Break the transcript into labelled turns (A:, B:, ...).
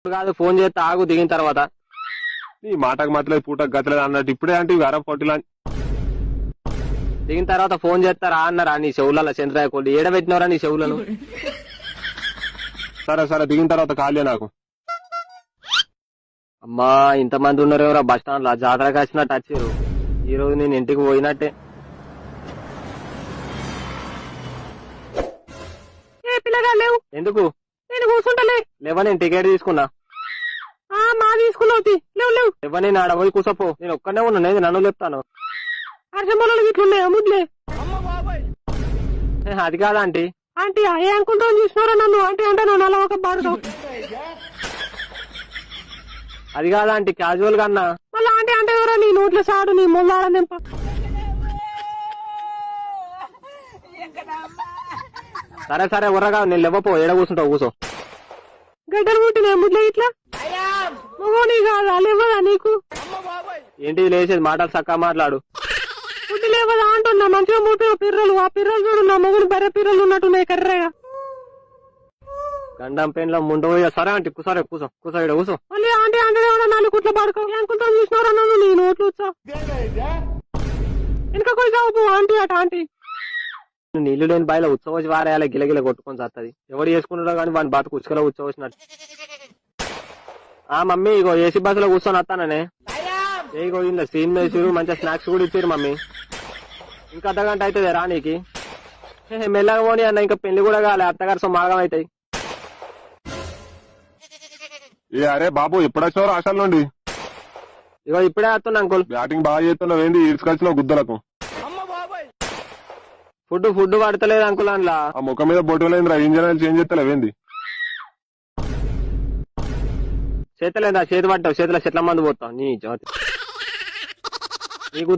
A: కాదు ఫోన్ చేస్తే ఆగు దిగిన తర్వాత.
B: నీ మాటకు మతలేదు పూటకు గతలేదు అన్నట్టు ఇప్పుడే అంటే ఇవి అరవ పొట్టిలా
A: దిగిన తర్వాత ఫోన్ చేస్తారా అన్నారా నీ చెవులలో చంద్రయ్య కొల్లి ఏడబెట్టినవరా నీ చెవులను?
B: సరే సరే దిగిన తర్వాత ఖాళీ నాకు.
A: అమ్మా ఇంతమంది ఉన్నారు ఎవరా బస్ స్టాండ్ లో జాతరకి వచ్చినట్టు వచ్చారు. ఈ రోజు నేను ఇంటికి పోయినట్టే. ఏ పిల్లగా లేవు ఎందుకు? నేను కూర్చుంటలే లేవా, నేను టికెట్ తీసుకున్నా. మా తీసుకున్నావు లేవు లేవు లేవా, నేను ఆడ పోయి కూసపో. నేను ఒక్కనే ఉన్నా, నేను నన్ను చెప్తాను. అర్షమూలలు ఇట్లున్నాయి అమ్ముద్లే. అది కాదా ఆంటీ? ఆంటీ ఏ అంకుల్తో చూసినారా నన్ను? ఆంటీ అంటాను నల్ల ఒక బాడుతో. అది కాదా ఆంటీ, క్యాజువల్ గా అన్నా. మళ్ళీ ఆంటీ అంటే ఎవరో నీ నోట్లో సాడు నీ మొల్లాడ నింప. సరే సరే ఉర్రగా నేను లేవపో, ఏడ కూర్చుంటావు కూర్చో. గడ్డలు పుట్టినా ముద్లే ఇట్లా మగోని కాదా లేవదా నీకు? ఏంటి లేచేది, మాటలు చక్కగా మాట్లాడు. ఫుడ్ లేవదా అంటున్నా, మంచిగా మూట పిర్రలు. ఆ పిర్రలు చూడు నా మొగుడు బర్రె పిర్రలు ఉన్నట్టున్నాయి కర్రగా. గండం పెయిన్ లో ముందు పోయా. సరే ఆంటీ కూసరే కూసో కూసో ఇక్కడ కూసో. మళ్ళీ ఆంటీ అంటే నాలుగు కుట్ల పడుకో. అంకులతో చూసినారా నన్ను నీ నోట్లు వచ్చా వెనక పోయి కావు ఆంటీ అట. ఆంటీ నీళ్లు లేని బాయిలో ఉచ్చవచ్చి వారేయాలి, గిలగిల కొట్టుకొని చస్తుంది. ఎవడు చేసుకుంటాడో కానీ వాడిని బతుకు ఉచ్చుకలో ఉచ్చవచ్చినట్టు. మమ్మీ ఇగో ఏసీ బస్సులో కూర్చొని వస్తాననే. ఇగో ఇంట్లో సీన్ వేసిరు, మంచిగా స్నాక్స్ కూడా ఇచ్చారు మమ్మీ. ఇంకా అర్ధగంట అవుతుంది రానీకి. మెల్లగా పోనీ అన్న, ఇంకా పెళ్లి కూడా కాలే, అత్తగారు సొమ్మాగం అవుతాయి.
B: ఏ అరే బాబు ఎప్పుడు వచ్చినావు ఆశాల నుండి?
A: ఇగో ఇప్పుడే వస్తున్నా అంకుల్.
B: బ్యాటింగ్ బాగా చేస్తున్నావు ఏంది? ఈడ్చుకొచ్చినావు గుద్దలకు.
A: ఫుడ్ పడతలేదు అంకుల్ అందులో.
B: ఆ ముఖం మీద బొట్టు లేదురా, ఇంజన్ చేంజ్ చేస్తలేవేంది?
A: చేతలేదా? చేతి పట్టావు, చేతిలో చెట్ల మందు పోతావు నీ జాతి. నీకు